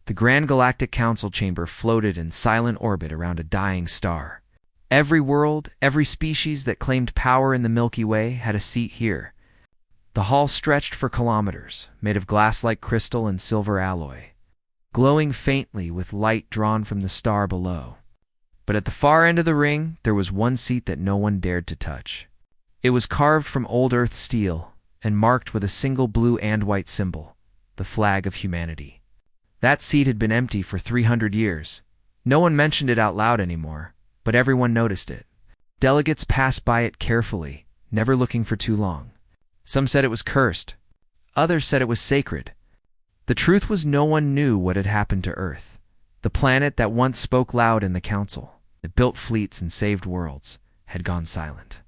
The Grand Galactic Council chamber floated in silent orbit around a dying star. Every world, every species that claimed power in the Milky Way had a seat here. The hall stretched for kilometers, made of glass-like crystal and silver alloy, glowing faintly with light drawn from the star below. But at the far end of the ring, there was one seat that no one dared to touch. It was carved from old Earth steel and marked with a single blue and white symbol, the flag of humanity. That seat had been empty for 300 years. No one mentioned it out loud anymore, but everyone noticed it. Delegates passed by it carefully, never looking for too long. Some said it was cursed. Others said it was sacred. The truth was no one knew what had happened to Earth, the planet that once spoke loud in the council, that built fleets and saved worlds, had gone silent.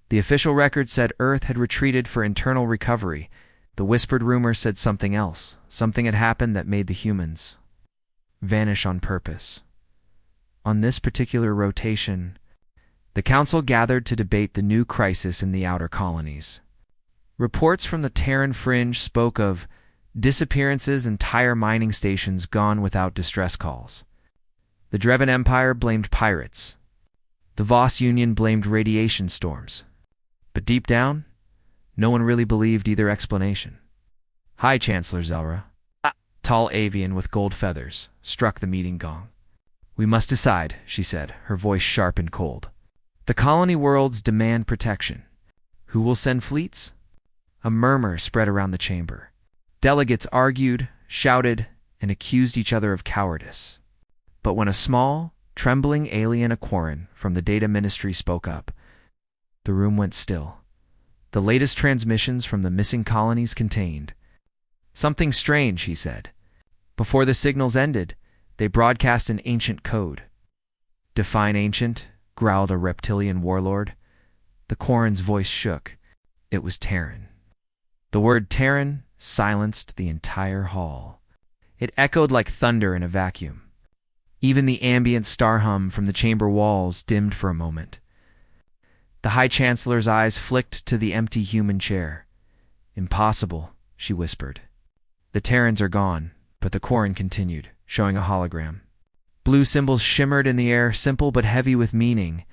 The official record said Earth had retreated for internal recovery. The whispered rumor said something else. Something had happened that made the humans vanish on purpose. On this particular rotation, the council gathered to debate the new crisis in the outer colonies. Reports from the Terran fringe spoke of disappearances, entire mining stations gone without distress calls. The Dreven Empire blamed pirates. The Voss Union blamed radiation storms. But deep down, no one really believed either explanation. "Hi, Chancellor Zelra." A tall avian with gold feathers struck the meeting gong. "We must decide," she said, her voice sharp and cold. "The colony worlds demand protection. Who will send fleets?" A murmur spread around the chamber. Delegates argued, shouted, and accused each other of cowardice. But when a small, trembling alien Aquaran from the Data Ministry spoke up, the room went still. The latest transmissions from the missing colonies contained something strange, he said. Before the signals ended, they broadcast an ancient code. "Define ancient," growled a reptilian warlord. The Quarren's voice shook. It was Terran. The word Terran silenced the entire hall. It echoed like thunder in a vacuum. Even the ambient star hum from the chamber walls dimmed for a moment. The High Chancellor's eyes flicked to the empty human chair. "Impossible," she whispered. "The Terrans are gone," but the Quarren continued, showing a hologram. Blue symbols shimmered in the air, simple but heavy with meaning.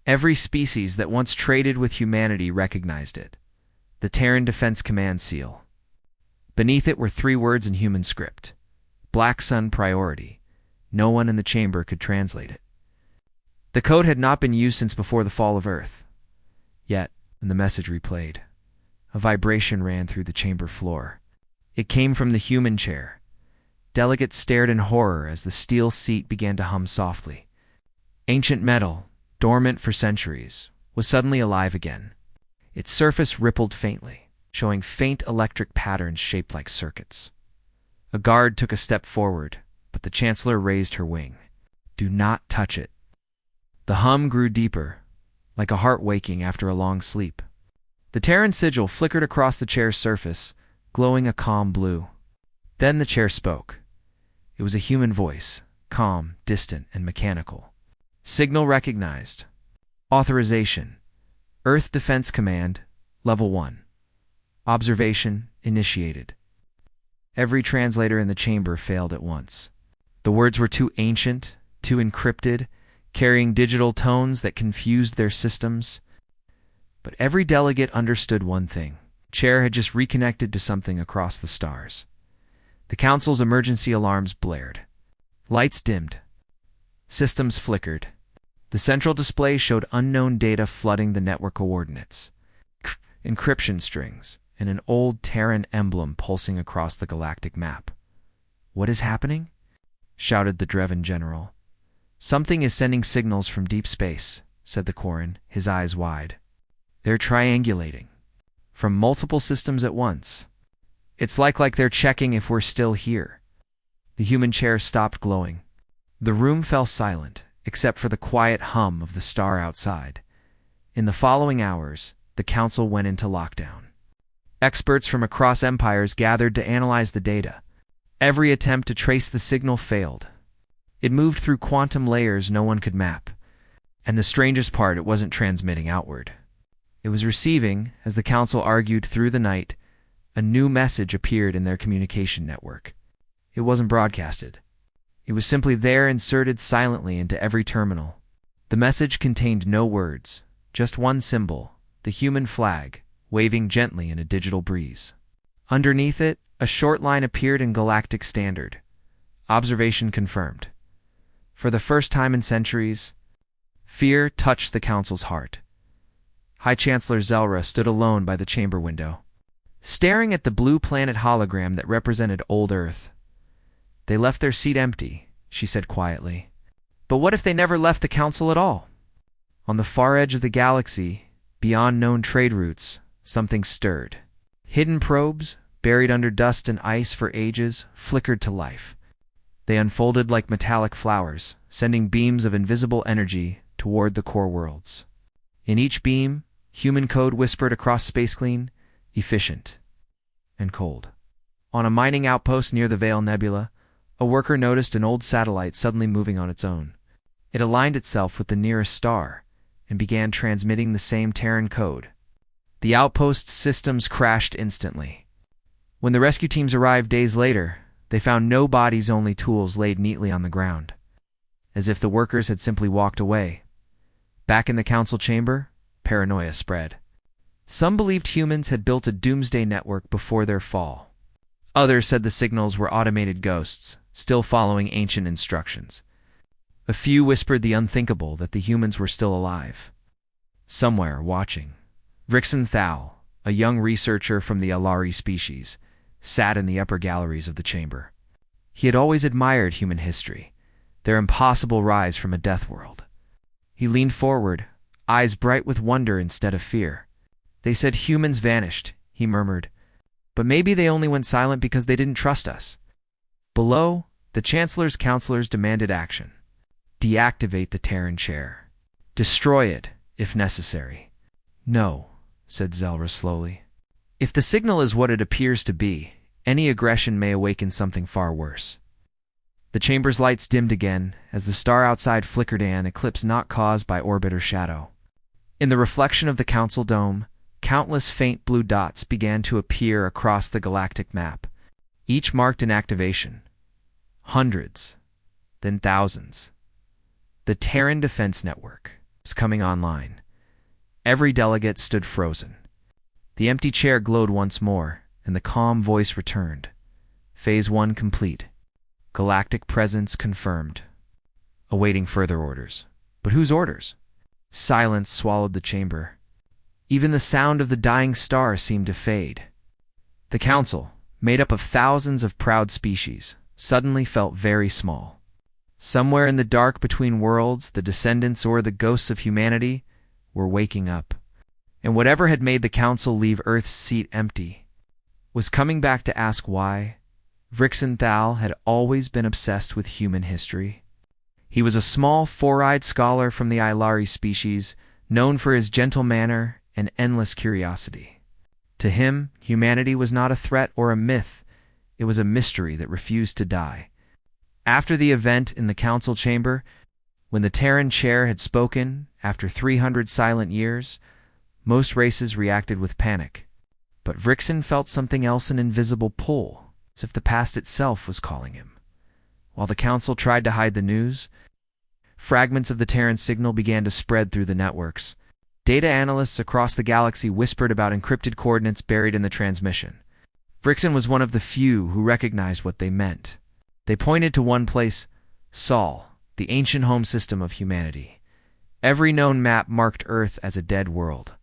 Every species that once traded with humanity recognized it. The Terran Defense Command seal. Beneath it were 3 words in human script. Black Sun Priority. No one in the chamber could translate it. The code had not been used since before the fall of Earth. Yet, when the message replayed, a vibration ran through the chamber floor. It came from the human chair. Delegates stared in horror as the steel seat began to hum softly. Ancient metal, dormant for centuries, was suddenly alive again. Its surface rippled faintly, showing faint electric patterns shaped like circuits. A guard took a step forward, but the Chancellor raised her wing. "Do not touch it." The hum grew deeper, like a heart waking after a long sleep. The Terran sigil flickered across the chair's surface, glowing a calm blue. Then the chair spoke. It was a human voice, calm, distant, and mechanical. "Signal recognized. Authorization. Earth Defense Command, Level 1. Observation initiated." Every translator in the chamber failed at once. The words were too ancient, too encrypted, carrying digital tones that confused their systems. But every delegate understood one thing. Chair had just reconnected to something across the stars. The Council's emergency alarms blared. Lights dimmed. Systems flickered. The central display showed unknown data flooding the network coordinates. Encryption strings, and an old Terran emblem pulsing across the galactic map. "What is happening?" shouted the Dreven general. "Something is sending signals from deep space," said the Quarren, his eyes wide. "They're triangulating. From multiple systems at once. It's like they're checking if we're still here." The human chair stopped glowing. The room fell silent, except for the quiet hum of the star outside. In the following hours, the Council went into lockdown. Experts from across empires gathered to analyze the data. Every attempt to trace the signal failed. It moved through quantum layers no one could map. And the strangest part, it wasn't transmitting outward. It was receiving, as the Council argued through the night. A new message appeared in their communication network. It wasn't broadcasted. It was simply there, inserted silently into every terminal. The message contained no words, just one symbol, the human flag, waving gently in a digital breeze. Underneath it, a short line appeared in galactic standard. Observation confirmed. For the first time in centuries, fear touched the Council's heart. High Chancellor Zelra stood alone by the chamber window, staring at the blue planet hologram that represented old Earth. "They left their seat empty," she said quietly. "But what if they never left the Council at all?" On the far edge of the galaxy, beyond known trade routes, something stirred. Hidden probes, buried under dust and ice for ages, flickered to life. They unfolded like metallic flowers, sending beams of invisible energy toward the core worlds. In each beam, human code whispered across space, clean, efficient, and cold. On a mining outpost near the Veil Nebula, a worker noticed an old satellite suddenly moving on its own. It aligned itself with the nearest star and began transmitting the same Terran code. The outpost's systems crashed instantly. When the rescue teams arrived days later, they found no bodies, only tools laid neatly on the ground, as if the workers had simply walked away. Back in the Council chamber, paranoia spread. Some believed humans had built a doomsday network before their fall. Others said the signals were automated ghosts, still following ancient instructions. A few whispered the unthinkable, that the humans were still alive, somewhere watching. Vrixen Thal, a young researcher from the Alari species, sat in the upper galleries of the chamber. He had always admired human history, their impossible rise from a death world. He leaned forward, eyes bright with wonder instead of fear. "They said humans vanished," he murmured. "But maybe they only went silent because they didn't trust us." Below, the Chancellor's counselors demanded action. Deactivate the Terran chair. Destroy it, if necessary. "No," said Zelra slowly. "If the signal is what it appears to be, any aggression may awaken something far worse." The chamber's lights dimmed again as the star outside flickered, an eclipse not caused by orbit or shadow. In the reflection of the Council dome, countless faint blue dots began to appear across the galactic map, each marked in activation. Hundreds, then thousands. The Terran Defense Network was coming online. Every delegate stood frozen. The empty chair glowed once more, and the calm voice returned. Phase 1 complete. Galactic presence confirmed. Awaiting further orders. But whose orders? Silence swallowed the chamber. Even the sound of the dying star seemed to fade. The Council, made up of thousands of proud species, suddenly felt very small. Somewhere in the dark between worlds, the descendants or the ghosts of humanity were waking up. And whatever had made the Council leave Earth's seat empty was coming back to ask why. Vrixen Thal had always been obsessed with human history. He was a small, four-eyed scholar from the Ilari species, known for his gentle manner and endless curiosity. To him, humanity was not a threat or a myth. It was a mystery that refused to die. After the event in the Council chamber, when the Terran chair had spoken, after 300 silent years, most races reacted with panic. But Vrixen felt something else, an invisible pull, as if the past itself was calling him. While the Council tried to hide the news, fragments of the Terran signal began to spread through the networks. Data analysts across the galaxy whispered about encrypted coordinates buried in the transmission. Vrixen was one of the few who recognized what they meant. They pointed to one place, Sol, the ancient home system of humanity. Every known map marked Earth as a dead world.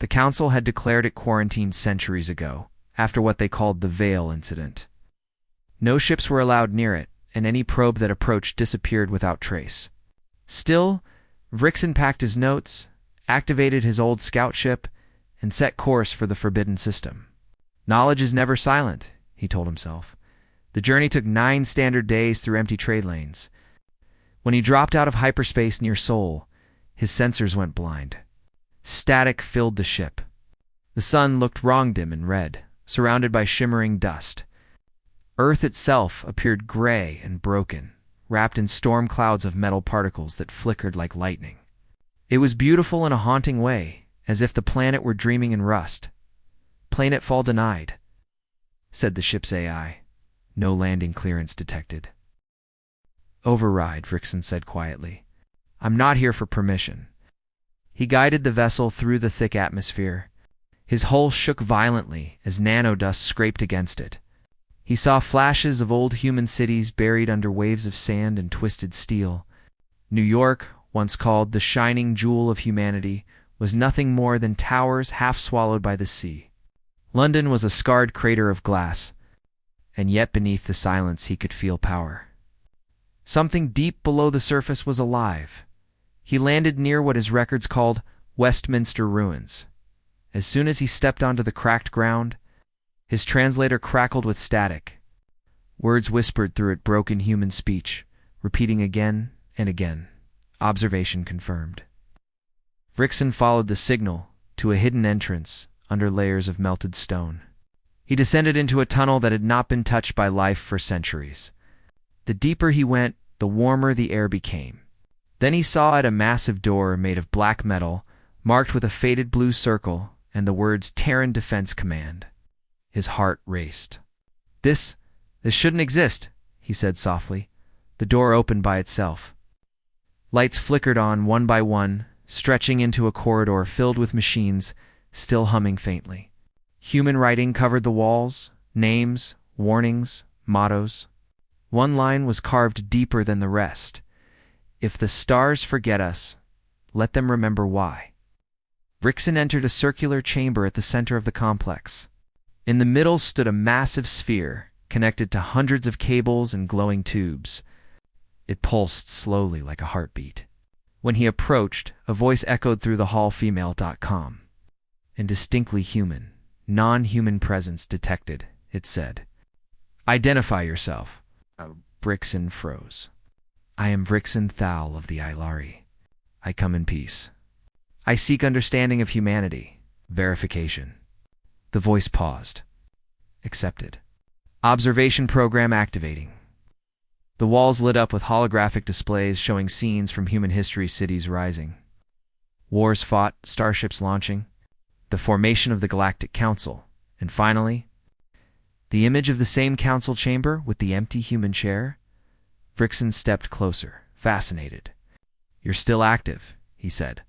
The Council had declared it quarantined centuries ago, after what they called the Veil incident. No ships were allowed near it, and any probe that approached disappeared without trace. Still, Vrixen packed his notes, activated his old scout ship, and set course for the forbidden system. Knowledge is never silent, he told himself. The journey took 9 standard days through empty trade lanes. When he dropped out of hyperspace near Sol, his sensors went blind. Static filled the ship. The sun looked wrong dim and red, surrounded by shimmering dust. Earth itself appeared gray and broken, wrapped in storm clouds of metal particles that flickered like lightning. It was beautiful in a haunting way, as if the planet were dreaming in rust. "Planetfall denied," said the ship's AI. No landing clearance detected. Override, Vrixen said quietly. I'm not here for permission. He guided the vessel through the thick atmosphere. His hull shook violently as nanodust scraped against it. He saw flashes of old human cities buried under waves of sand and twisted steel. New York, once called the shining jewel of humanity, was nothing more than towers half swallowed by the sea. London was a scarred crater of glass, and yet beneath the silence he could feel power. Something deep below the surface was alive. He landed near what his records called Westminster Ruins. As soon as he stepped onto the cracked ground, his translator crackled with static. Words whispered through it broke in human speech, repeating again and again. Observation confirmed. Vrixen followed the signal to a hidden entrance under layers of melted stone. He descended into a tunnel that had not been touched by life for centuries. The deeper he went, the warmer the air became. Then he saw at a massive door made of black metal, marked with a faded blue circle and the words Terran Defense Command. His heart raced. This shouldn't exist, he said softly. The door opened by itself. Lights flickered on one by one, stretching into a corridor filled with machines, still humming faintly. Human writing covered the walls, names, warnings, mottos. One line was carved deeper than the rest. If the stars forget us, let them remember why. Vrixen entered a circular chamber at the center of the complex. In the middle stood a massive sphere, connected to hundreds of cables and glowing tubes. It pulsed slowly like a heartbeat. When he approached, a voice echoed through the hall female.com. And distinctly human, non-human presence detected, it said. Identify yourself. Vrixen froze. I am Vrixen Thal of the Ilari. I come in peace. I seek understanding of humanity. Verification. The voice paused. Accepted. Observation program activating. The walls lit up with holographic displays showing scenes from human history, cities rising. Wars fought, starships launching, the formation of the Galactic Council, and finally, the image of the same council chamber with the empty human chair. Vrixen stepped closer, fascinated. You're still active, he said.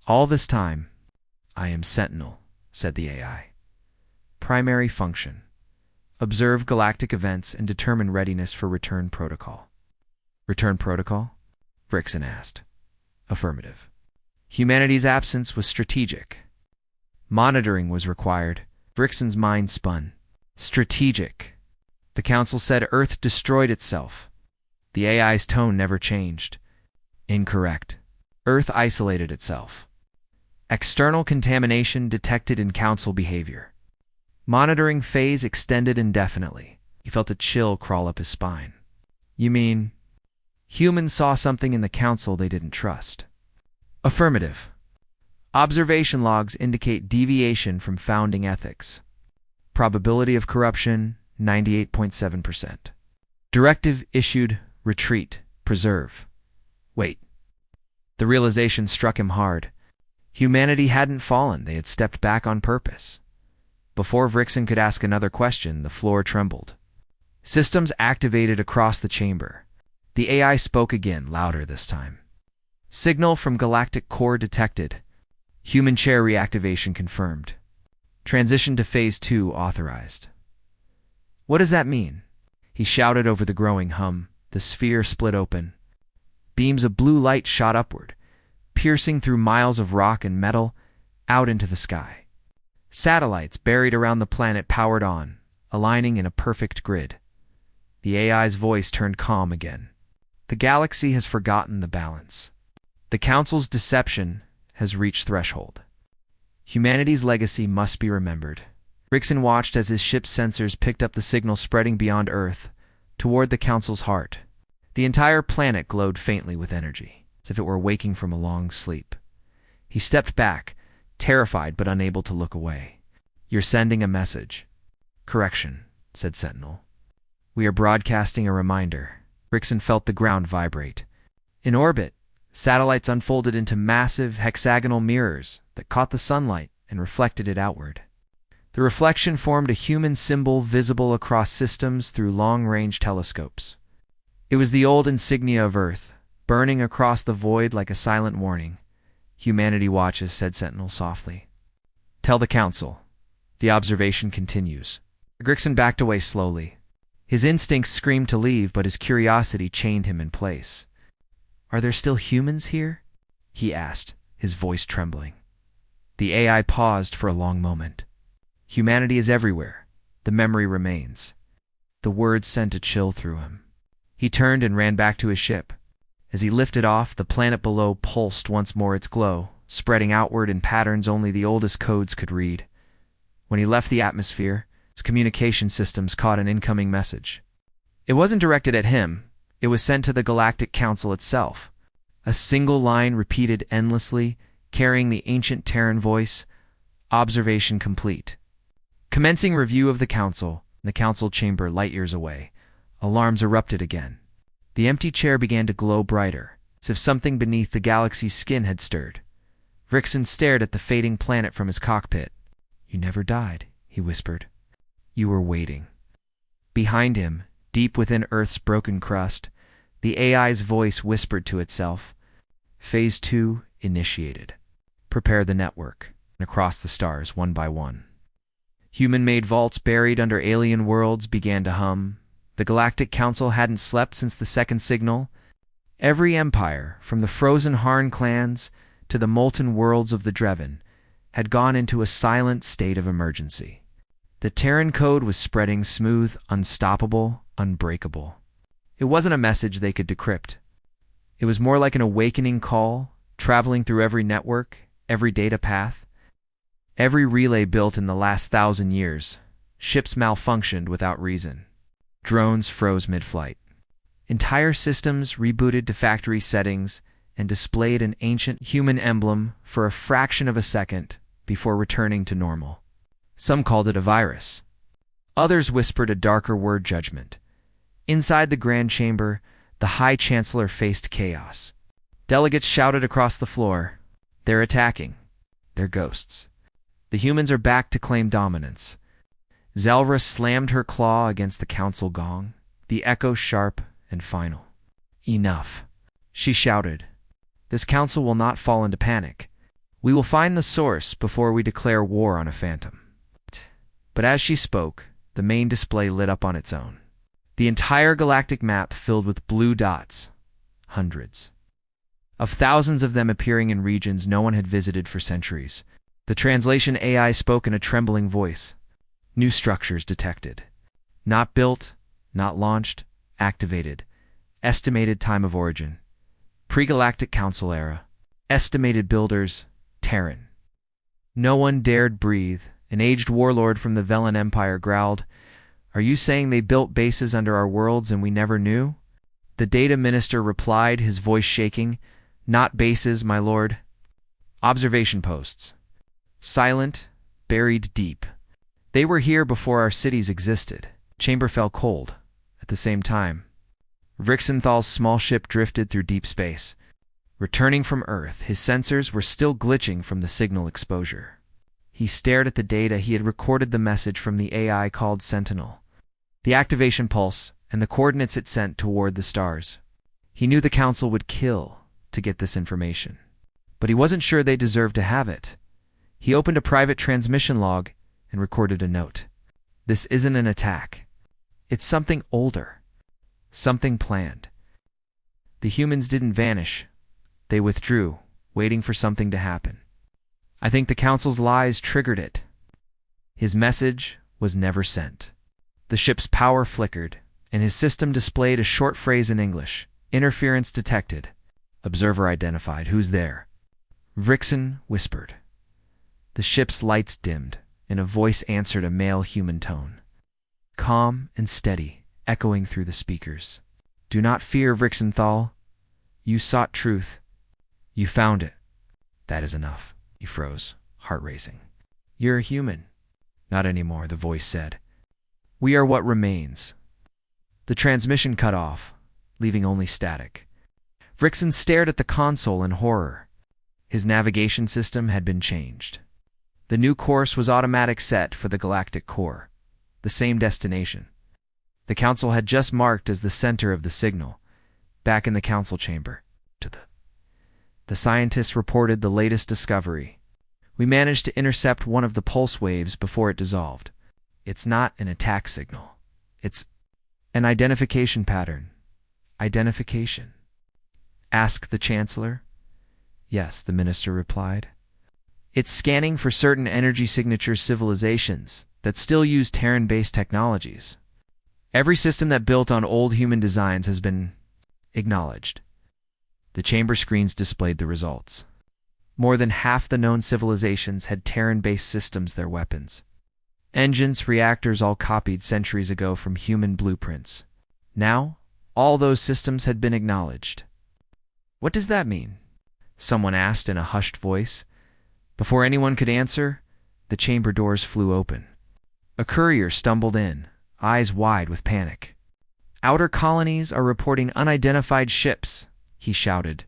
All this time, I am Sentinel, said the AI. Primary function. Observe galactic events and determine readiness for return protocol. Return protocol? Vrixen asked. Affirmative. Humanity's absence was strategic. Monitoring was required. Vrixen's mind spun. Strategic. The council said Earth destroyed itself. The AI's tone never changed. Incorrect. Earth isolated itself. External contamination detected in council behavior. Monitoring phase extended indefinitely. He felt a chill crawl up his spine. You mean, humans saw something in the council they didn't trust? Affirmative. Observation logs indicate deviation from founding ethics. Probability of corruption, 98.7%. Directive issued, retreat, preserve. Wait. The realization struck him hard. Humanity hadn't fallen, they had stepped back on purpose. Before Vrixen could ask another question, the floor trembled. Systems activated across the chamber. The AI spoke again, louder this time. Signal from Galactic Core detected. Human chair reactivation confirmed. Transition to Phase 2 authorized. What does that mean? He shouted over the growing hum. The sphere split open. Beams of blue light shot upward, piercing through miles of rock and metal, out into the sky. Satellites buried around the planet powered on, aligning in a perfect grid. The AI's voice turned calm again. The galaxy has forgotten the balance. The Council's deception has reached threshold. Humanity's legacy must be remembered. Vrixen watched as his ship's sensors picked up the signal spreading beyond Earth, toward the Council's heart. The entire planet glowed faintly with energy, as if it were waking from a long sleep. He stepped back, terrified but unable to look away. You're sending a message. Correction, said Sentinel. We are broadcasting a reminder. Vrixen felt the ground vibrate. In orbit, satellites unfolded into massive hexagonal mirrors that caught the sunlight and reflected it outward. The reflection formed a human symbol visible across systems through long-range telescopes. It was the old insignia of Earth, burning across the void like a silent warning. "Humanity watches," said Sentinel softly. "Tell the Council." The observation continues. Grixon backed away slowly. His instincts screamed to leave, but his curiosity chained him in place. "Are there still humans here?" he asked, his voice trembling. The AI paused for a long moment. "Humanity is everywhere. The memory remains." The words sent a chill through him. He turned and ran back to his ship. As he lifted off, the planet below pulsed once more its glow, spreading outward in patterns only the oldest codes could read. When he left the atmosphere, his communication systems caught an incoming message. It wasn't directed at him. It was sent to the Galactic Council itself. A single line repeated endlessly, carrying the ancient Terran voice, "Observation complete." Commencing review of the Council, in the Council chamber light years away, alarms erupted again. The empty chair began to glow brighter, as if something beneath the galaxy's skin had stirred. Grixon stared at the fading planet from his cockpit. "You never died," he whispered. "You were waiting." Behind him, deep within Earth's broken crust, the AI's voice whispered to itself, "Phase 2 initiated. Prepare the network." And across the stars, one by one, human-made vaults buried under alien worlds began to hum. The Galactic Council hadn't slept since the second signal. Every empire, from the frozen Harn clans to the molten worlds of the Dreven, had gone into a silent state of emergency. The Terran code was spreading smooth, unstoppable, unbreakable. It wasn't a message they could decrypt. It was more like an awakening call, traveling through every network, every data path. Every relay built in the last 1,000 years. Ships malfunctioned without reason. Drones froze mid-flight. Entire systems rebooted to factory settings and displayed an ancient human emblem for a fraction of a second before returning to normal. Some called it a virus. Others whispered a darker word: judgment. Inside the Grand Chamber, the High Chancellor faced chaos. Delegates shouted across the floor, "They're attacking. They're ghosts. The humans are back to claim dominance." Zelra slammed her claw against the council gong, the echo sharp and final. "Enough," she shouted. "This council will not fall into panic. We will find the source before we declare war on a phantom." But as she spoke, the main display lit up on its own. The entire galactic map filled with blue dots, hundreds of thousands of them appearing in regions no one had visited for centuries. The translation AI spoke in a trembling voice. "New structures detected. Not built, not launched, activated. Estimated time of origin. Pre-Galactic Council era. Estimated builders, Terran." No one dared breathe. An aged warlord from the Velen Empire growled, "Are you saying they built bases under our worlds and we never knew?" The data minister replied, his voice shaking, "Not bases, my lord. Observation posts. Silent, buried deep. They were here before our cities existed." Chamber fell cold. At the same time, Vrixenthal's small ship drifted through deep space. Returning from Earth, his sensors were still glitching from the signal exposure. He stared at the data. He had recorded the message from the AI called Sentinel, the activation pulse, and the coordinates it sent toward the stars. He knew the Council would kill to get this information, but he wasn't sure they deserved to have it. He opened a private transmission log and recorded a note. "This isn't an attack. It's something older. Something planned. The humans didn't vanish. They withdrew, waiting for something to happen. I think the Council's lies triggered it." His message was never sent. The ship's power flickered, and his system displayed a short phrase in English. "Interference detected. Observer identified. Who's there?" Vrixen whispered. The ship's lights dimmed, and a voice answered, a male human tone. Calm and steady, echoing through the speakers. "Do not fear, Vrixenthal. You sought truth. You found it. That is enough." He froze, heart racing. "You're a human." "Not anymore," the voice said. "We are what remains." The transmission cut off, leaving only static. Vrixen stared at the console in horror. His navigation system had been changed. The new course was automatic set for the galactic core, the same destination. The Council had just marked as the center of the signal, back in the Council chamber. The scientists reported the latest discovery. We managed to intercept one of the pulse waves before it dissolved. It's not an attack signal. It's an identification pattern. Identification. Asked the Chancellor. Yes, the minister replied. It's scanning for certain energy signature civilizations that still use Terran-based technologies. Every system that built on old human designs has been acknowledged. The chamber screens displayed the results. More than half the known civilizations had Terran-based systems their weapons. Engines, reactors all copied centuries ago from human blueprints. Now, all those systems had been acknowledged. What does that mean? Someone asked in a hushed voice. Before anyone could answer, the chamber doors flew open. A courier stumbled in, eyes wide with panic. Outer colonies are reporting unidentified ships, he shouted.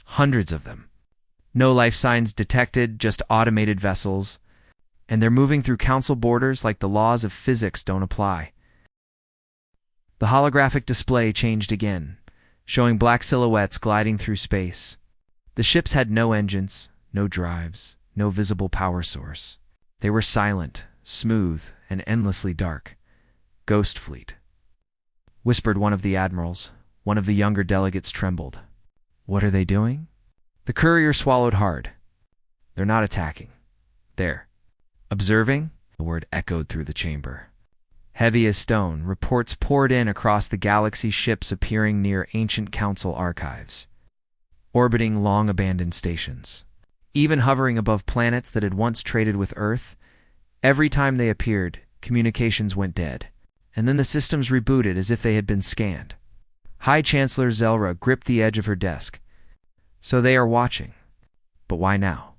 Hundreds of them. No life signs detected, just automated vessels. And they're moving through council borders like the laws of physics don't apply. The holographic display changed again, showing black silhouettes gliding through space. The ships had no engines, no drives, no visible power source. They were silent, smooth, and endlessly dark. Ghost fleet. Whispered one of the admirals. One of the younger delegates trembled. What are they doing? The courier swallowed hard. They're not attacking. They're observing? The word echoed through the chamber. Heavy as stone, reports poured in across the galaxy, ships appearing near ancient council archives, orbiting long-abandoned stations, even hovering above planets that had once traded with Earth. Every time they appeared, communications went dead, and then the systems rebooted as if they had been scanned. High Chancellor Zelra gripped the edge of her desk. So they are watching. But why now?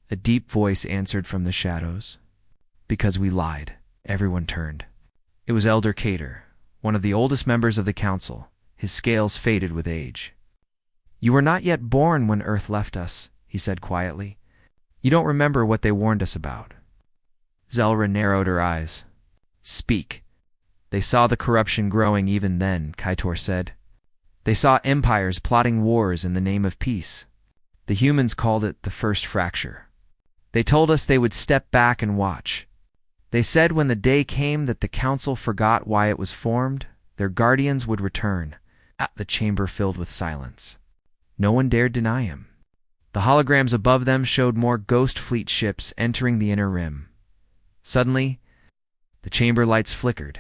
A deep voice answered from the shadows. Because we lied. Everyone turned. It was Elder Cater, one of the oldest members of the council. His scales faded with age. You were not yet born when Earth left us, he said quietly. You don't remember what they warned us about. Zelra narrowed her eyes. Speak. They saw the corruption growing even then, Kaitor said. They saw empires plotting wars in the name of peace. The humans called it the first fracture. They told us they would step back and watch. They said when the day came that the council forgot why it was formed, their guardians would return. The chamber filled with silence. No one dared deny him. The holograms above them showed more ghost fleet ships entering the inner rim. Suddenly, the chamber lights flickered,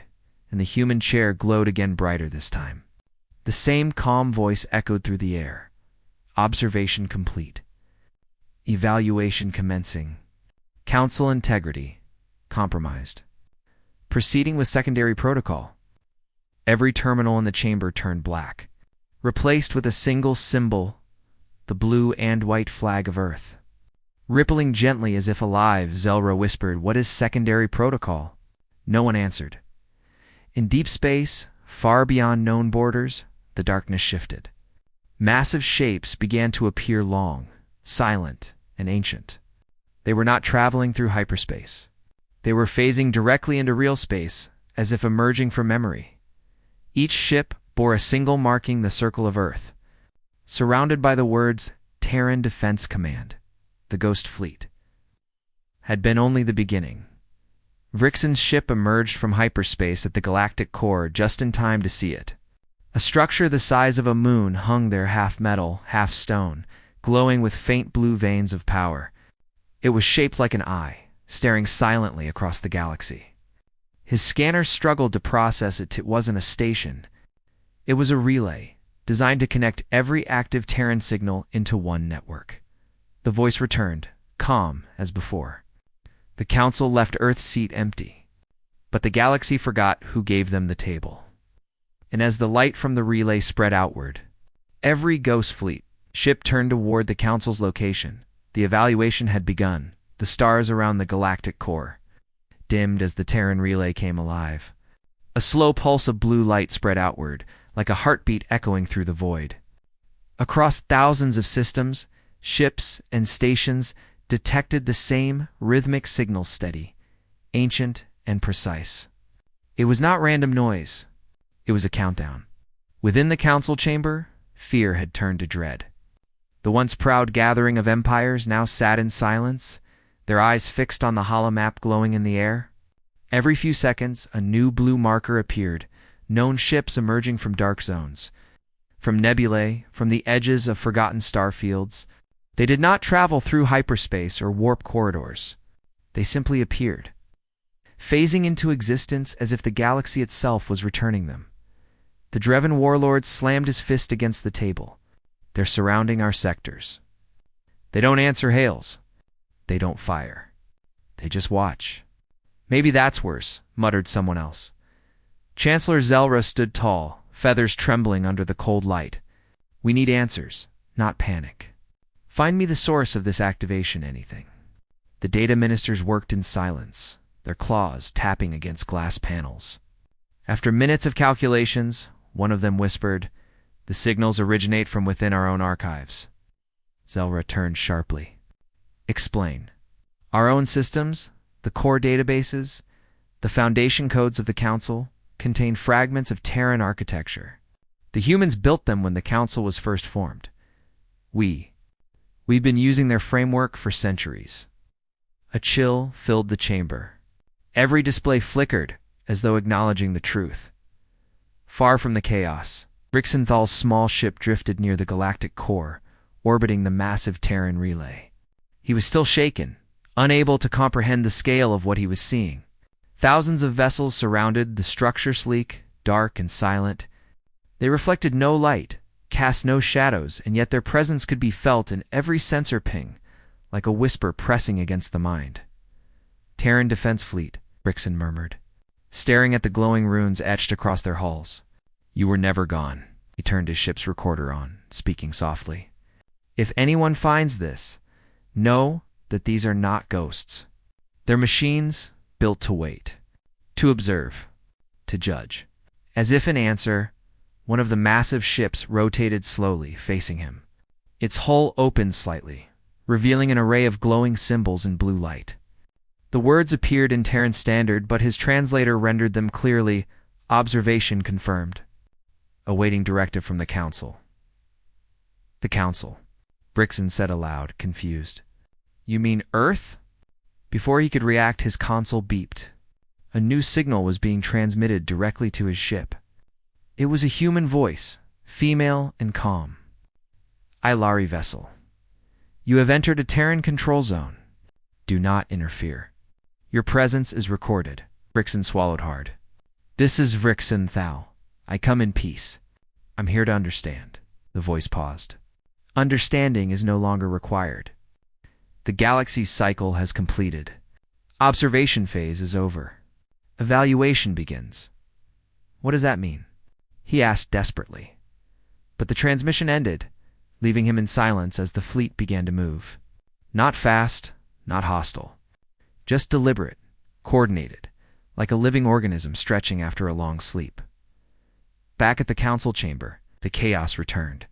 and the human chair glowed again, brighter this time. The same calm voice echoed through the air. Observation complete. Evaluation commencing. Council integrity compromised. Proceeding with secondary protocol. Every terminal in the chamber turned black, replaced with a single symbol, the blue and white flag of Earth. Rippling gently as if alive, Zelra whispered, "What is secondary protocol?" No one answered. In deep space, far beyond known borders, the darkness shifted. Massive shapes began to appear, long, silent, and ancient. They were not traveling through hyperspace. They were phasing directly into real space, as if emerging from memory. Each ship bore a single marking the circle of Earth, surrounded by the words Terran Defense Command. The Ghost Fleet had been only the beginning. Vrixen's ship emerged from hyperspace at the galactic core just in time to see it. A structure the size of a moon hung there, half metal, half stone, glowing with faint blue veins of power. It was shaped like an eye, staring silently across the galaxy. His scanner struggled to process it. It wasn't a station. It was a relay, designed to connect every active Terran signal into one network. The voice returned, calm as before. The council left Earth's seat empty, but the galaxy forgot who gave them the table. And as the light from the relay spread outward, every Ghost Fleet ship turned toward the council's location. The evaluation had begun. The stars around the galactic core dimmed as the Terran relay came alive. A slow pulse of blue light spread outward, like a heartbeat echoing through the void. Across thousands of systems, ships, and stations, detected the same rhythmic signal, steady, ancient, and precise. It was not random noise. It was a countdown. Within the council chamber, fear had turned to dread. The once proud gathering of empires now sat in silence, their eyes fixed on the holomap glowing in the air. Every few seconds, a new blue marker appeared, known ships emerging from dark zones, from nebulae, from the edges of forgotten star fields. They did not travel through hyperspace or warp corridors. They simply appeared, phasing into existence as if the galaxy itself was returning them. The Dreven warlord slammed his fist against the table. They're surrounding our sectors. They don't answer hails. They don't fire. They just watch. Maybe that's worse, muttered someone else. Chancellor Zelra stood tall, feathers trembling under the cold light. We need answers, not panic. Find me the source of this activation, anything. The data ministers worked in silence, their claws tapping against glass panels. After minutes of calculations, one of them whispered, "The signals originate from within our own archives." Zelra turned sharply. "Explain." "Our own systems, the core databases, the foundation codes of the Council, contain fragments of Terran architecture. The humans built them when the Council was first formed. We've been using their framework for centuries." A chill filled the chamber. Every display flickered, as though acknowledging the truth. Far from the chaos, Rixenthal's small ship drifted near the galactic core, orbiting the massive Terran relay. He was still shaken, unable to comprehend the scale of what he was seeing. Thousands of vessels surrounded the structure, sleek, dark, and silent. They reflected no light, cast no shadows, and yet their presence could be felt in every sensor ping, like a whisper pressing against the mind. "Terran Defense Fleet," Rixen murmured, staring at the glowing runes etched across their hulls. "You were never gone." He turned his ship's recorder on, speaking softly. "If anyone finds this, know that these are not ghosts. They're machines built to wait, to observe, to judge." As if in answer, one of the massive ships rotated slowly, facing him. Its hull opened slightly, revealing an array of glowing symbols in blue light. The words appeared in Terran Standard, but his translator rendered them clearly, "Observation confirmed. Awaiting directive from the Council." "The Council," Brixen said aloud, confused. "You mean Earth?" Before he could react, his console beeped. A new signal was being transmitted directly to his ship. It was a human voice, female and calm. "Ilari vessel. You have entered a Terran control zone. Do not interfere. Your presence is recorded." Brixen swallowed hard. "This is Rixenthal. I come in peace. I'm here to understand." The voice paused. "Understanding is no longer required. The galaxy's cycle has completed. Observation phase is over. Evaluation begins." "What does that mean?" he asked desperately. But the transmission ended, leaving him in silence as the fleet began to move. Not fast, not hostile. Just deliberate, coordinated, like a living organism stretching after a long sleep. Back at the council chamber, the chaos returned.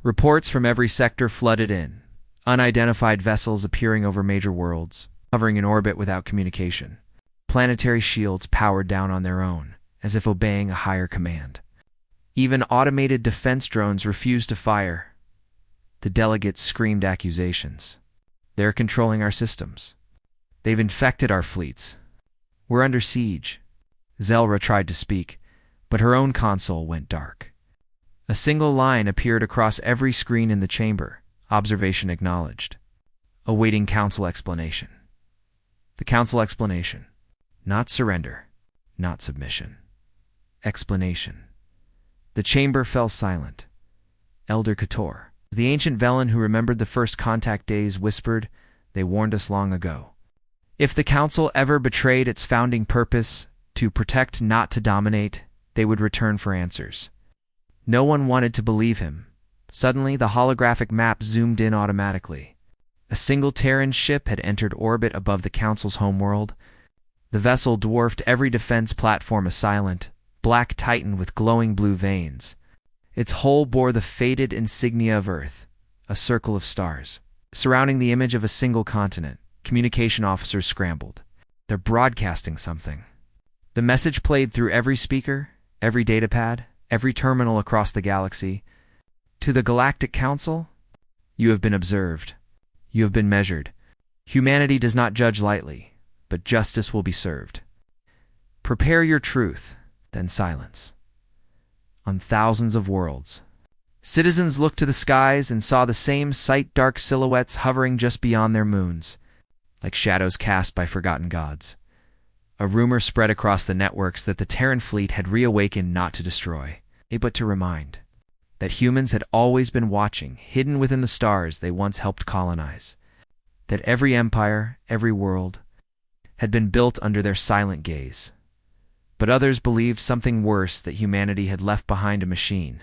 Reports from every sector flooded in, unidentified vessels appearing over major worlds, hovering in orbit without communication. Planetary shields powered down on their own, as if obeying a higher command. Even automated defense drones refused to fire. The delegates screamed accusations. "They're controlling our systems. They've infected our fleets. We're under siege." Zelra tried to speak, but her own console went dark. A single line appeared across every screen in the chamber. Observation acknowledged. Awaiting council explanation. The council explanation. Not surrender, not submission. Explanation. The chamber fell silent. Elder Kator, the ancient Velen who remembered the first contact days, whispered, "They warned us long ago. If the council ever betrayed its founding purpose, to protect, not to dominate, they would return for answers." No one wanted to believe him. Suddenly, the holographic map zoomed in automatically. A single Terran ship had entered orbit above the council's homeworld. The vessel dwarfed every defense platform, a silent, black titan with glowing blue veins. Its hull bore the faded insignia of Earth, a circle of stars. Surrounding the image of a single continent, communication officers scrambled. They're broadcasting something. The message played through every speaker, every datapad, every terminal across the galaxy. To the Galactic Council, you have been observed. You have been measured. Humanity does not judge lightly, but justice will be served. Prepare your truth, then silence. On thousands of worlds, citizens looked to the skies and saw the same sight, dark silhouettes hovering just beyond their moons, like shadows cast by forgotten gods. A rumor spread across the networks that the Terran fleet had reawakened not to destroy, but to remind. That humans had always been watching, hidden within the stars they once helped colonize. That every empire, every world, had been built under their silent gaze. But others believed something worse, that humanity had left behind a machine,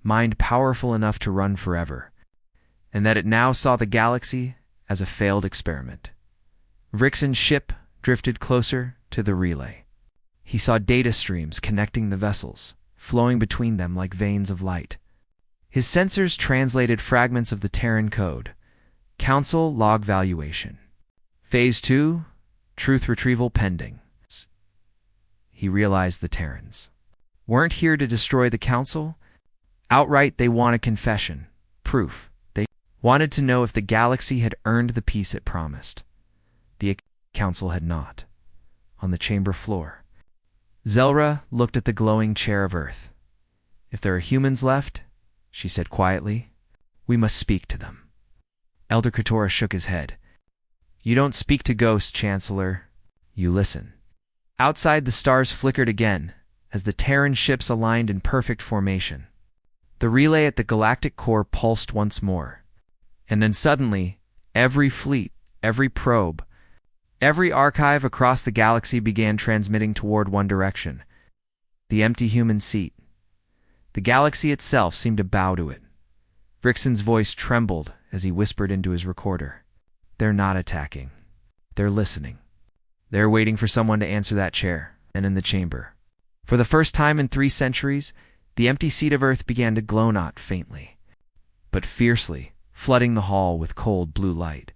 mind powerful enough to run forever, and that it now saw the galaxy as a failed experiment. Rixon's ship drifted closer to the relay. He saw data streams connecting the vessels, flowing between them like veins of light. His sensors translated fragments of the Terran code. Council log valuation. Phase 2, truth retrieval pending. He realized the Terrans weren't here to destroy the Council. Outright, they wanted confession, proof. They wanted to know if the galaxy had earned the peace it promised. The Council had not. On the chamber floor, Zelra looked at the glowing chair of Earth. If there are humans left, she said quietly, we must speak to them. Elder Katora shook his head. You don't speak to ghosts, Chancellor. You listen. Outside, the stars flickered again as the Terran ships aligned in perfect formation. The relay at the galactic core pulsed once more. And then suddenly, every fleet, every probe, every archive across the galaxy began transmitting toward one direction. The empty human seat. The galaxy itself seemed to bow to it. Rixon's voice trembled as he whispered into his recorder. They're not attacking. They're listening. They're waiting for someone to answer that chair. And in the chamber, for the first time in 3 centuries, the empty seat of Earth began to glow not faintly, but fiercely, flooding the hall with cold blue light.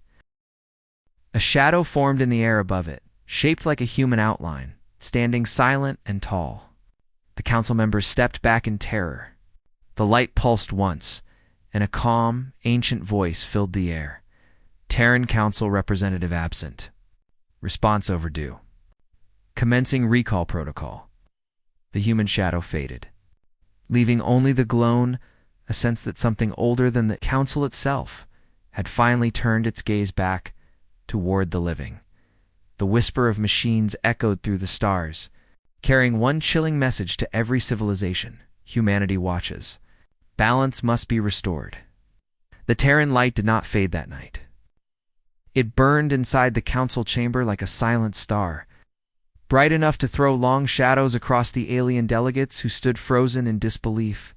A shadow formed in the air above it, shaped like a human outline, standing silent and tall. The council members stepped back in terror. The light pulsed once, and a calm, ancient voice filled the air. Terran Council representative absent. Response overdue. Commencing recall protocol. The human shadow faded, leaving only the glow, a sense that something older than the council itself had finally turned its gaze back toward the living. The whisper of machines echoed through the stars, carrying one chilling message to every civilization. Humanity watches. Balance must be restored. The Terran light did not fade that night. It burned inside the council chamber like a silent star, bright enough to throw long shadows across the alien delegates who stood frozen in disbelief.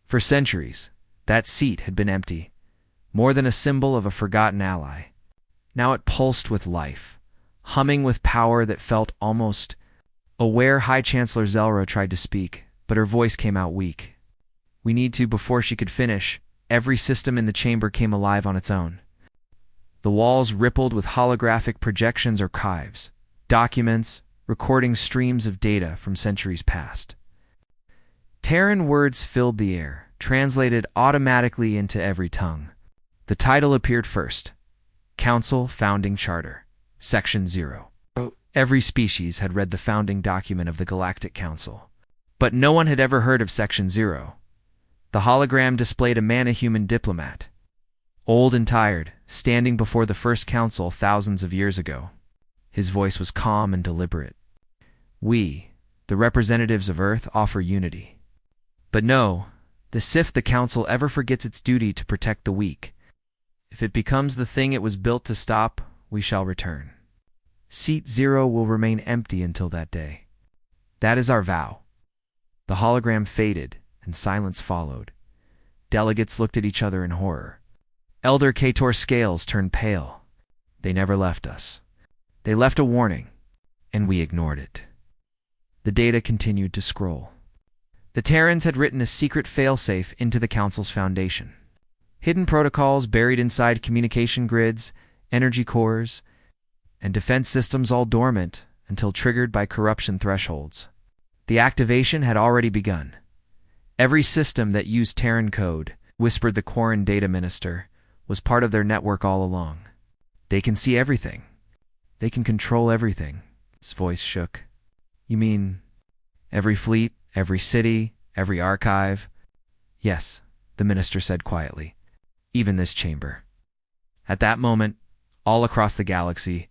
For centuries, that seat had been empty, more than a symbol of a forgotten ally. Now it pulsed with life, humming with power that felt almost aware. High Chancellor Zelra tried to speak, but her voice came out weak. We need to. Before she could finish, every system in the chamber came alive on its own. The walls rippled with holographic projections, archives, documents, recording streams of data from centuries past. Terran words filled the air, translated automatically into every tongue. The title appeared first. Council Founding Charter, Section 0. Every species had read the founding document of the Galactic Council, but no one had ever heard of Section 0. The hologram displayed a mana-human diplomat, old and tired, standing before the first council thousands of years ago. His voice was calm and deliberate. We, the representatives of Earth, offer unity. But no, if the council ever forgets its duty to protect the weak, if it becomes the thing it was built to stop, we shall return. Seat 0 will remain empty until that day. That is our vow. The hologram faded, and silence followed. Delegates looked at each other in horror. Elder Kator's scales turned pale. They never left us. They left a warning, and we ignored it. The data continued to scroll. The Terrans had written a secret failsafe into the Council's foundation. Hidden protocols buried inside communication grids, energy cores, and defense systems all dormant until triggered by corruption thresholds. The activation had already begun. Every system that used Terran code, whispered the Quarren data minister, was part of their network all along. They can see everything. They can control everything. His voice shook. You mean every fleet, every city, every archive? Yes, the minister said quietly. Even this chamber. At that moment, all across the galaxy,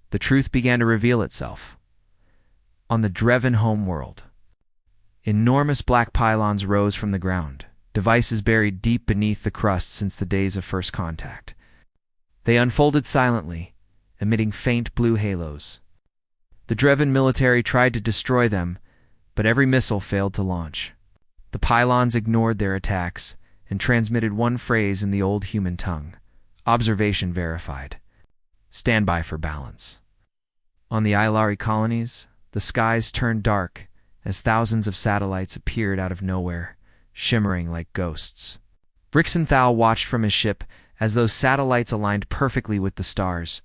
the truth began to reveal itself. On the Dreven homeworld, enormous black pylons rose from the ground, devices buried deep beneath the crust since the days of first contact. They unfolded silently, emitting faint blue halos. The Dreven military tried to destroy them, but every missile failed to launch. The pylons ignored their attacks and transmitted one phrase in the old human tongue: observation verified. Stand by for balance. On the Ilari colonies, the skies turned dark as thousands of satellites appeared out of nowhere, shimmering like ghosts. Brixenthal watched from his ship as those satellites aligned perfectly with the stars,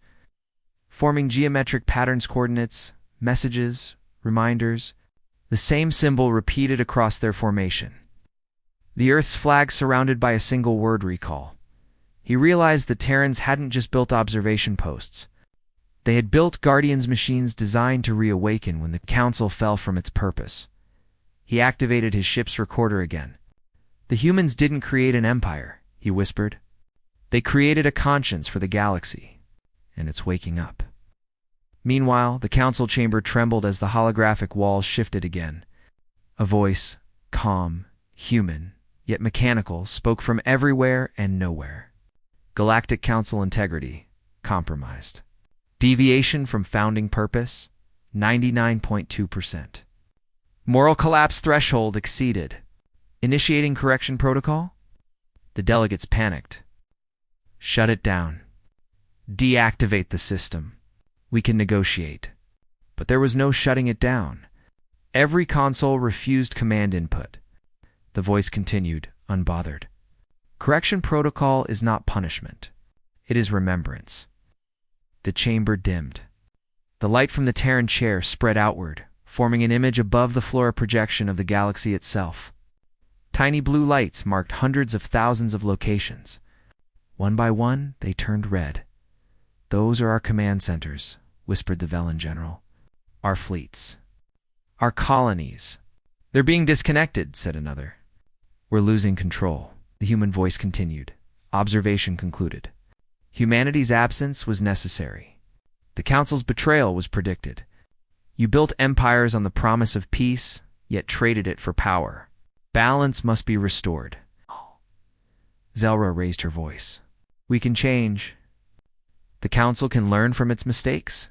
forming geometric patterns, coordinates, messages, reminders, the same symbol repeated across their formation. The Earth's flag surrounded by a single word: recall. He realized the Terrans hadn't just built observation posts. They had built Guardians machines designed to reawaken when the Council fell from its purpose. He activated his ship's recorder again. The humans didn't create an empire, he whispered. They created a conscience for the galaxy, and it's waking up. Meanwhile, the council chamber trembled as the holographic walls shifted again. A voice, calm, human, yet mechanical, spoke from everywhere and nowhere. Galactic Council integrity compromised. Deviation from founding purpose, 99.2%. Moral collapse threshold exceeded. Initiating correction protocol? The delegates panicked. Shut it down. Deactivate the system. We can negotiate. But there was no shutting it down. Every console refused command input. The voice continued, unbothered. Correction protocol is not punishment. It is remembrance. The chamber dimmed. The light from the Terran chair spread outward, forming an image above the flora projection of the galaxy itself. Tiny blue lights marked hundreds of thousands of locations. One by one, they turned red. Those are our command centers, whispered the Velen general. Our fleets. Our colonies. They're being disconnected, said another. We're losing control, the human voice continued. Observation concluded. Humanity's absence was necessary. The Council's betrayal was predicted. You built empires on the promise of peace, yet traded it for power. Balance must be restored. Zelra raised her voice. We can change. The Council can learn from its mistakes.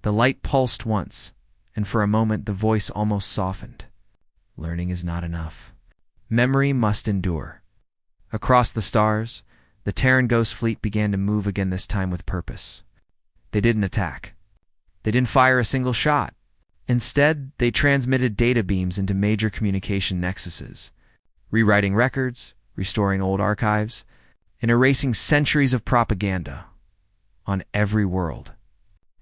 The light pulsed once, and for a moment the voice almost softened. Learning is not enough. Memory must endure. Across the stars, the Terran Ghost Fleet began to move again, this time with purpose. They didn't attack. They didn't fire a single shot. Instead, they transmitted data beams into major communication nexuses, rewriting records, restoring old archives, and erasing centuries of propaganda on every world.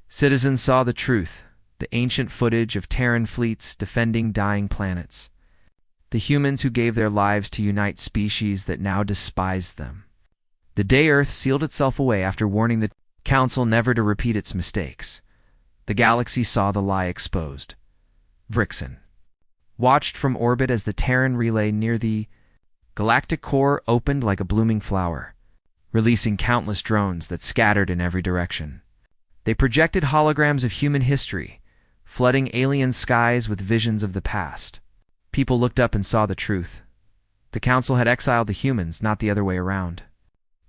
Citizens saw the truth, the ancient footage of Terran fleets defending dying planets, the humans who gave their lives to unite species that now despised them. The day Earth sealed itself away after warning the Council never to repeat its mistakes, the galaxy saw the lie exposed. Vrixen watched from orbit as the Terran relay near the galactic core opened like a blooming flower, releasing countless drones that scattered in every direction. They projected holograms of human history, flooding alien skies with visions of the past. People looked up and saw the truth. The Council had exiled the humans, not the other way around.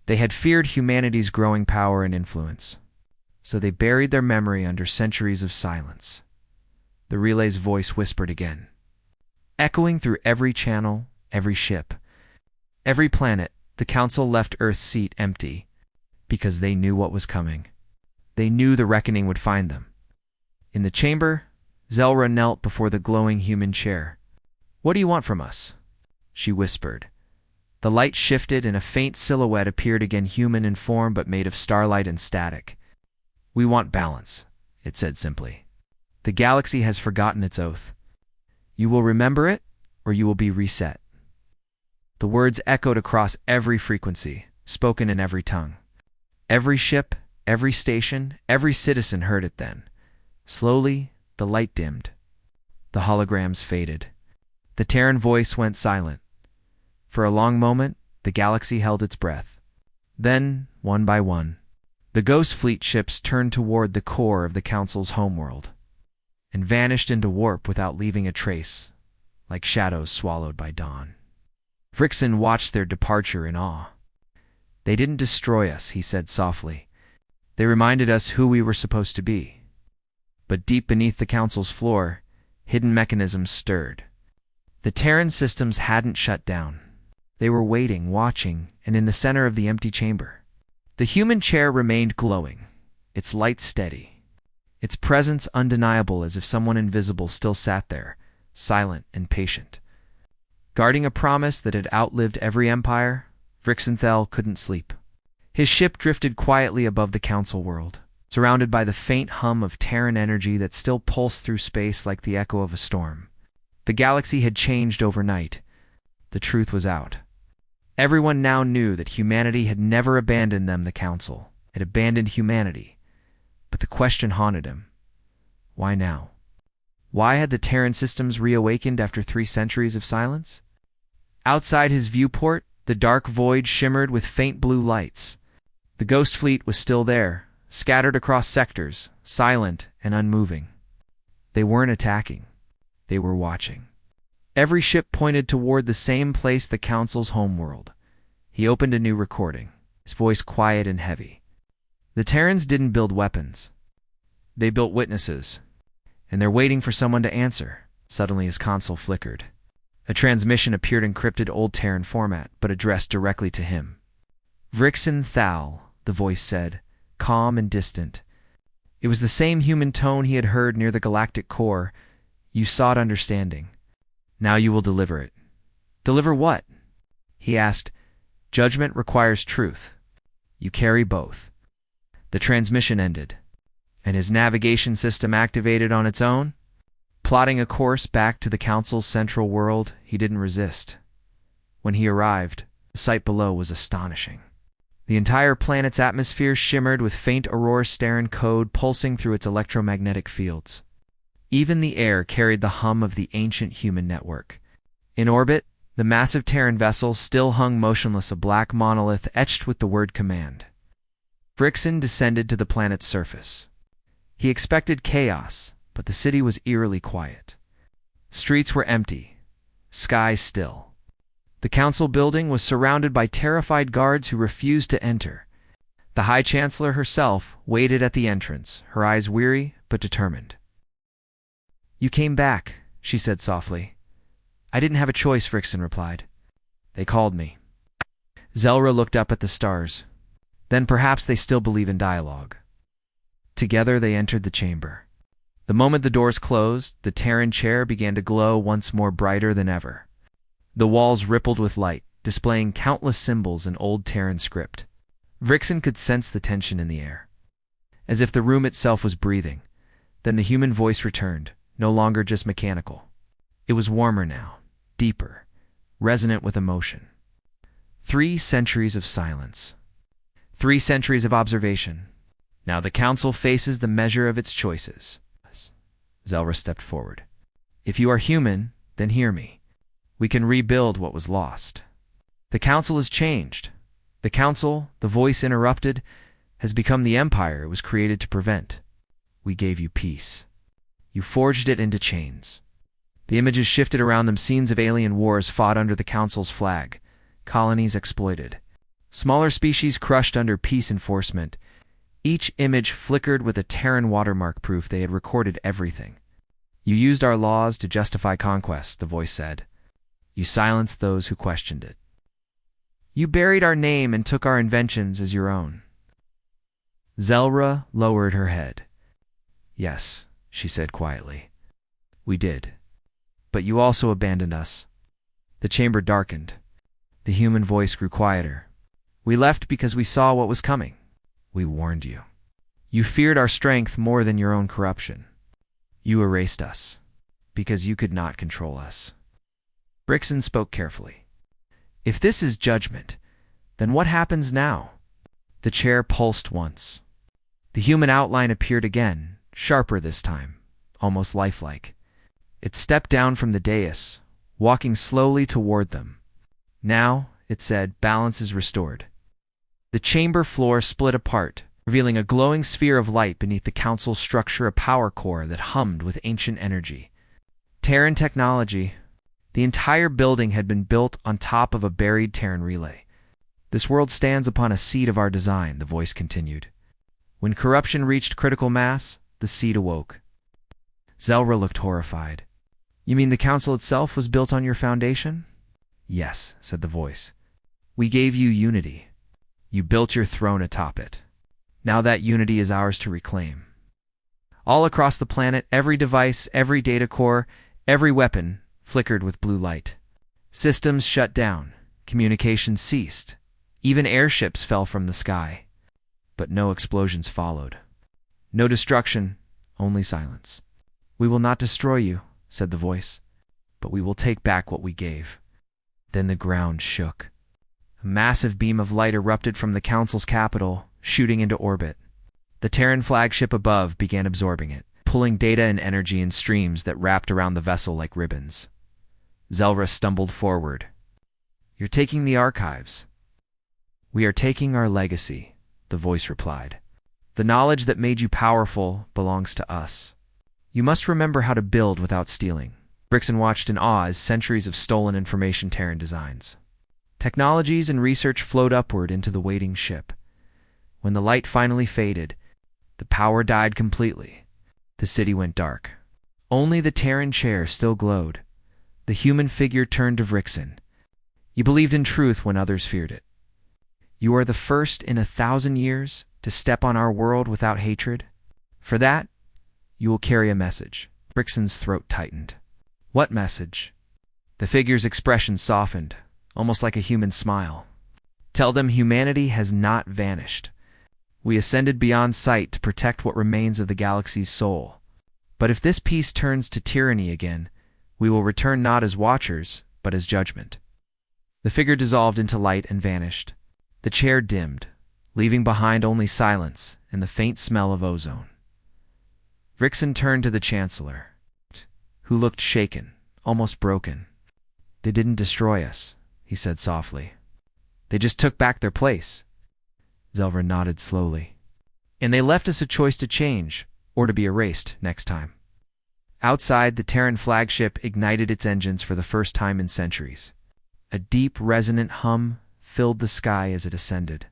They had feared humanity's growing power and influence, so they buried their memory under centuries of silence. The relay's voice whispered again, echoing through every channel, every ship, every planet. The Council left Earth's seat empty because they knew what was coming. They knew the reckoning would find them. In the chamber, Zelra knelt before the glowing human chair. What do you want from us? She whispered, The light shifted and a faint silhouette appeared again, human in form but made of starlight and static. "We want balance," it said simply. "The galaxy has forgotten its oath. You will remember it, or you will be reset." The words echoed across every frequency, spoken in every tongue. Every ship, every station, every citizen heard it then. Slowly, the light dimmed. The holograms faded. The Terran voice went silent. For a long moment, the galaxy held its breath. Then, one by one, the Ghost Fleet ships turned toward the core of the Council's homeworld and vanished into warp without leaving a trace, like shadows swallowed by dawn. Vrixen watched their departure in awe. "They didn't destroy us," he said softly. "They reminded us who we were supposed to be." But deep beneath the Council's floor, hidden mechanisms stirred. The Terran systems hadn't shut down. They were waiting, watching, and in the center of the empty chamber. The human chair remained glowing, its light steady, its presence undeniable, as if someone invisible still sat there, silent and patient. Guarding a promise that had outlived every empire, Vrixenthal couldn't sleep. His ship drifted quietly above the Council world, surrounded by the faint hum of Terran energy that still pulsed through space like the echo of a storm. The galaxy had changed overnight. The truth was out. Everyone now knew that humanity had never abandoned them. The Council had abandoned humanity. But the question haunted him. Why now? Why had the Terran systems reawakened after 3 centuries of silence? Outside his viewport, the dark void shimmered with faint blue lights. The Ghost Fleet was still there, scattered across sectors, silent and unmoving. They weren't attacking. They were watching. Every ship pointed toward the same place, the Council's homeworld. He opened a new recording, his voice quiet and heavy. "The Terrans didn't build weapons. They built witnesses. And they're waiting for someone to answer." Suddenly his console flickered. A transmission appeared, encrypted old Terran format, but addressed directly to him. "Vrixenthal," the voice said, calm and distant. It was the same human tone he had heard near the galactic core. "You sought understanding. Now you will deliver it." "Deliver what?" he asked. "Judgment requires truth. You carry both." The transmission ended, and his navigation system activated on its own. Plotting a course back to the Council's central world, he didn't resist. When he arrived, the sight below was astonishing. The entire planet's atmosphere shimmered with faint Aurora Starin code pulsing through its electromagnetic fields. Even the air carried the hum of the ancient human network. In orbit, the massive Terran vessel still hung motionless, a black monolith etched with the word command. Vrixen descended to the planet's surface. He expected chaos, but the city was eerily quiet. Streets were empty, sky still. The Council building was surrounded by terrified guards who refused to enter. The High Chancellor herself waited at the entrance, her eyes weary but determined. "You came back," she said softly. "I didn't have a choice," Vrixen replied. "They called me." Zelra looked up at the stars. "Then perhaps they still believe in dialogue." Together they entered the chamber. The moment the doors closed, the Terran chair began to glow once more, brighter than ever. The walls rippled with light, displaying countless symbols in old Terran script. Vrixen could sense the tension in the air, as if the room itself was breathing. Then the human voice returned, no longer just mechanical. It was warmer now, deeper, resonant with emotion. 3 centuries of silence. 3 centuries of observation. Now the Council faces the measure of its choices. Zelra stepped forward. "If you are human, then hear me. We can rebuild what was lost. The Council has changed. The Council," the voice interrupted, "has become the empire it was created to prevent. We gave you peace. You forged it into chains." The images shifted around them, scenes of alien wars fought under the Council's flag, colonies exploited, smaller species crushed under peace enforcement. Each image flickered with a Terran watermark, proof they had recorded everything. "You used our laws to justify conquest," the voice said. "You silenced those who questioned it. You buried our name and took our inventions as your own." Zelra lowered her head. "Yes," she said quietly. "We did. But you also abandoned us." The chamber darkened. The human voice grew quieter. We left because we saw what was coming. We warned you. You feared our strength more than your own corruption. You erased us because you could not control us. Brixton spoke carefully. If this is judgment, then what happens now? The chair pulsed once. The human outline appeared again, sharper this time, almost lifelike. It stepped down from the dais, walking slowly toward them. Now, it said, balance is restored. The chamber floor split apart, revealing a glowing sphere of light beneath the council's structure, a power core that hummed with ancient energy. Terran technology. The entire building had been built on top of a buried Terran relay. This world stands upon a seed of our design, the voice continued. When corruption reached critical mass, the seed awoke. Zelra looked horrified. You mean the council itself was built on your foundation? Yes, said the voice. We gave you unity. You built your throne atop it. Now that unity is ours to reclaim. All across the planet, every device, every data core, every weapon flickered with blue light. Systems shut down. Communications ceased. Even airships fell from the sky. But no explosions followed. No destruction, only silence. We will not destroy you, said the voice, but we will take back what we gave. Then the ground shook. A massive beam of light erupted from the council's capital, shooting into orbit. The Terran flagship above began absorbing it, pulling data and energy in streams that wrapped around the vessel like ribbons. Zelra stumbled forward. You're taking the archives. We are taking our legacy, the voice replied. The knowledge that made you powerful belongs to us. You must remember how to build without stealing. Brixton watched in awe as centuries of stolen information Terran designs. Technologies and research flowed upward into the waiting ship. When the light finally faded, the power died completely. The city went dark. Only the Terran chair still glowed. The human figure turned to Brixton. You believed in truth when others feared it. You are the first in 1,000 years to step on our world without hatred. For that, you will carry a message. Brixton's throat tightened. What message? The figure's expression softened, almost like a human smile. Tell them humanity has not vanished. We ascended beyond sight to protect what remains of the galaxy's soul. But if this peace turns to tyranny again, we will return not as watchers, but as judgment. The figure dissolved into light and vanished. The chair dimmed, leaving behind only silence and the faint smell of ozone. Brixton turned to the Chancellor, who looked shaken, almost broken. They didn't destroy us, he said softly. They just took back their place. Zelra nodded slowly. And they left us a choice to change, or to be erased next time. Outside, the Terran flagship ignited its engines for the first time in centuries. A deep, resonant hum filled the sky as it ascended,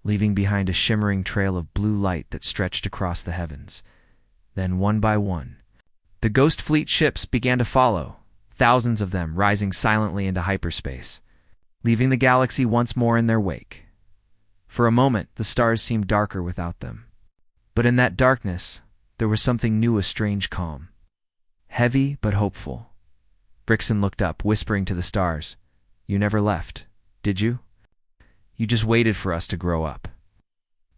leaving behind a shimmering trail of blue light that stretched across the heavens. Then, one by one, the Ghost Fleet ships began to follow, thousands of them rising silently into hyperspace, leaving the galaxy once more in their wake. For a moment, the stars seemed darker without them. But in that darkness, there was something new, a strange calm. Heavy but hopeful. Brixton looked up, whispering to the stars, You never left, did you? You just waited for us to grow up.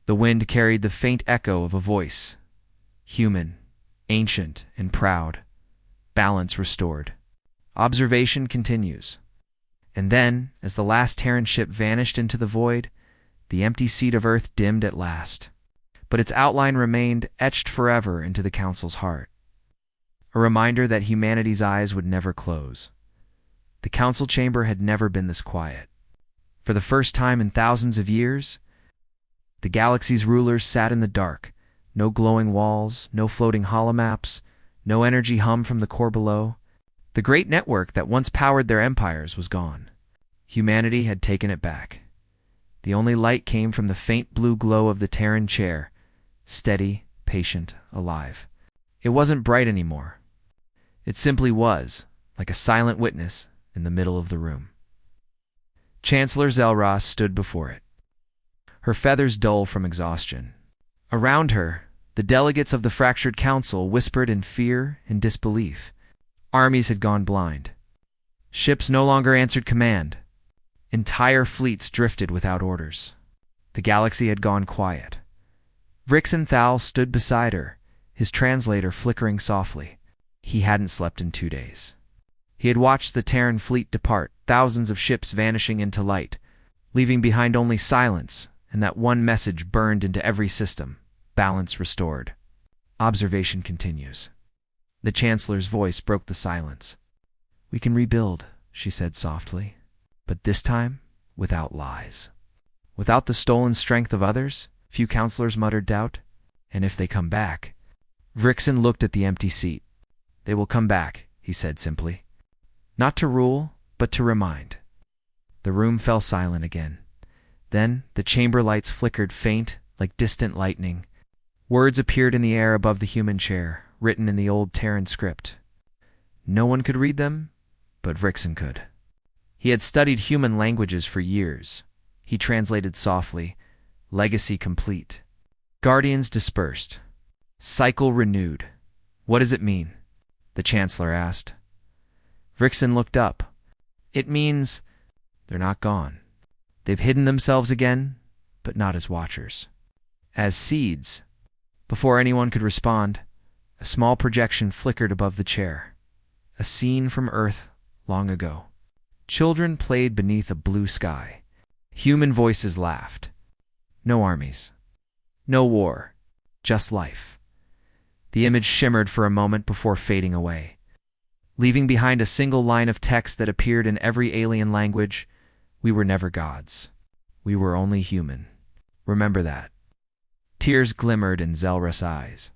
The wind carried the faint echo of a voice. Human, ancient, and proud. Balance restored. Observation continues. And then, as the last Terran ship vanished into the void, the empty seat of Earth dimmed at last. But its outline remained etched forever into the Council's heart. A reminder that humanity's eyes would never close. The Council chamber had never been this quiet. For the first time in thousands of years, the galaxy's rulers sat in the dark. No glowing walls, no floating holomaps, no energy hum from the core below. The great network that once powered their empires was gone. Humanity had taken it back. The only light came from the faint blue glow of the Terran chair, steady, patient, alive. It wasn't bright anymore. It simply was, like a silent witness in the middle of the room. Chancellor Zelra stood before it, her feathers dull from exhaustion. Around her, the delegates of the fractured council whispered in fear and disbelief. Armies had gone blind. Ships no longer answered command. Entire fleets drifted without orders. The galaxy had gone quiet. Vixenthal stood beside her, his translator flickering softly. He hadn't slept in 2 days. He had watched the Terran fleet depart, thousands of ships vanishing into light, leaving behind only silence, and that one message burned into every system: balance restored. Observation continues. The Chancellor's voice broke the silence. "We can rebuild," she said softly, "but this time without lies. Without the stolen strength of others," few counselors muttered doubt. "And if they come back?" Vrixen looked at the empty seat. "They will come back," he said simply. "Not to rule, but to remind." The room fell silent again. Then the chamber lights flickered faint, like distant lightning. Words appeared in the air above the human chair, written in the old Terran script. No one could read them, but Vrixen could. He had studied human languages for years. He translated softly, "Legacy complete. Guardians dispersed. Cycle renewed." "What does it mean?" the Chancellor asked. Vrixen looked up. "It means they're not gone. They've hidden themselves again, but not as watchers. As seeds." Before anyone could respond, a small projection flickered above the chair. A scene from Earth long ago. Children played beneath a blue sky. Human voices laughed. No armies. No war. Just life. The image shimmered for a moment before fading away, leaving behind a single line of text that appeared in every alien language: "We were never gods. We were only human. Remember that." Tears glimmered in Zelra's eyes.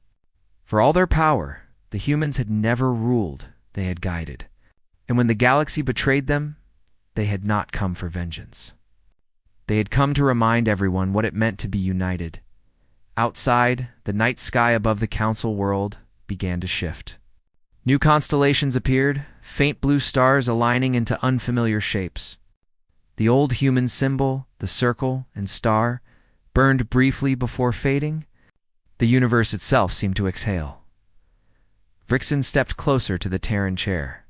For all their power, the humans had never ruled, they had guided. And when the galaxy betrayed them, they had not come for vengeance. They had come to remind everyone what it meant to be united. Outside, the night sky above the Council world began to shift. New constellations appeared, faint blue stars aligning into unfamiliar shapes. The old human symbol, the circle and star, burned briefly before fading. The universe itself seemed to exhale. Vrixen stepped closer to the Terran chair.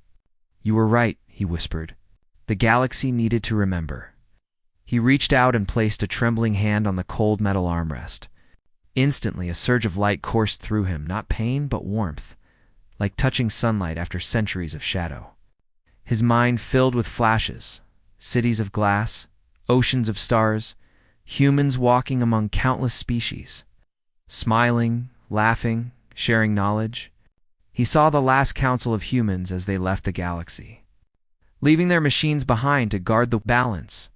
"You were right," he whispered. "The galaxy needed to remember." He reached out and placed a trembling hand on the cold metal armrest. Instantly, a surge of light coursed through him, not pain, but warmth, like touching sunlight after centuries of shadow. His mind filled with flashes, cities of glass, oceans of stars, humans walking among countless species, smiling, laughing, sharing knowledge. He saw the last council of humans as they left the galaxy, leaving their machines behind to guard the balance,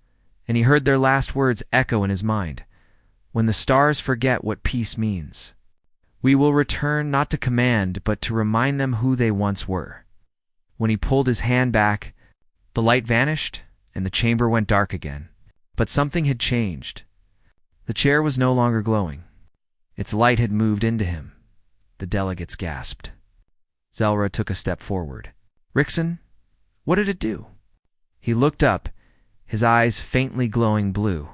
and he heard their last words echo in his mind: "When the stars forget what peace means, we will return not to command, but to remind them who they once were." When he pulled his hand back, the light vanished and the chamber went dark again. But something had changed. The chair was no longer glowing. Its light had moved into him. The delegates gasped. Zelra took a step forward. "Vrixen, what did it do?" He looked up, his eyes faintly glowing blue.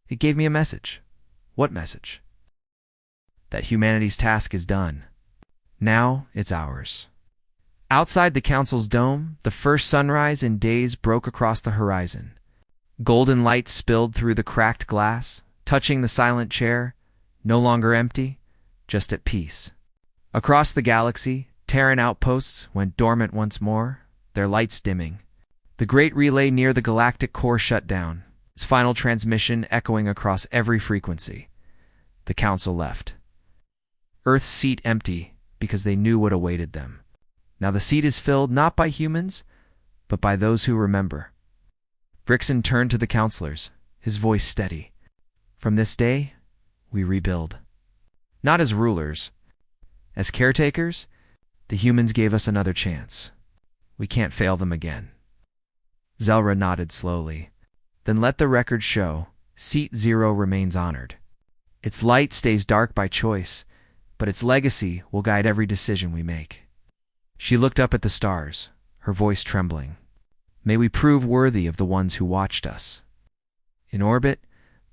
"It gave me a message." "What message?" "That humanity's task is done. Now it's ours." Outside the Council's dome, the first sunrise in days broke across the horizon. Golden light spilled through the cracked glass, touching the silent chair, no longer empty, just at peace. Across the galaxy, Terran outposts went dormant once more, their lights dimming. The great relay near the galactic core shut down, its final transmission echoing across every frequency. The Council left. Earth's seat empty because they knew what awaited them. Now the seat is filled not by humans, but by those who remember. Vrixen turned to the counselors, his voice steady. "From this day, we rebuild. Not as rulers. As caretakers, the humans gave us another chance. We can't fail them again." Zelra nodded slowly. "Then let the record show, Seat 0 remains honored. Its light stays dark by choice, but its legacy will guide every decision we make." She looked up at the stars, her voice trembling. "May we prove worthy of the ones who watched us." In orbit,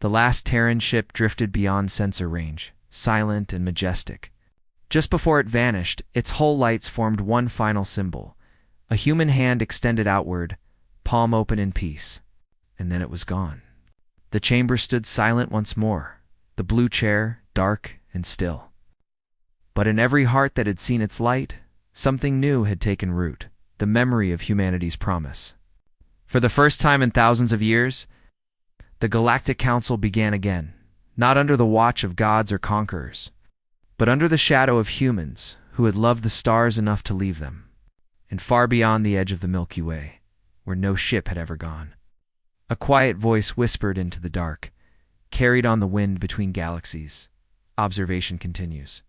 the last Terran ship drifted beyond sensor range, silent and majestic. Just before it vanished, its hull lights formed one final symbol, a human hand extended outward, palm open in peace. and then it was gone. The chamber stood silent once more, the blue chair dark and still. But in every heart that had seen its light, something new had taken root, the memory of humanity's promise. For the first time in thousands of years, the Galactic Council began again, not under the watch of gods or conquerors, but under the shadow of humans who had loved the stars enough to leave them, and far beyond the edge of the Milky Way, where no ship had ever gone. A quiet voice whispered into the dark, carried on the wind between galaxies. Observation continues.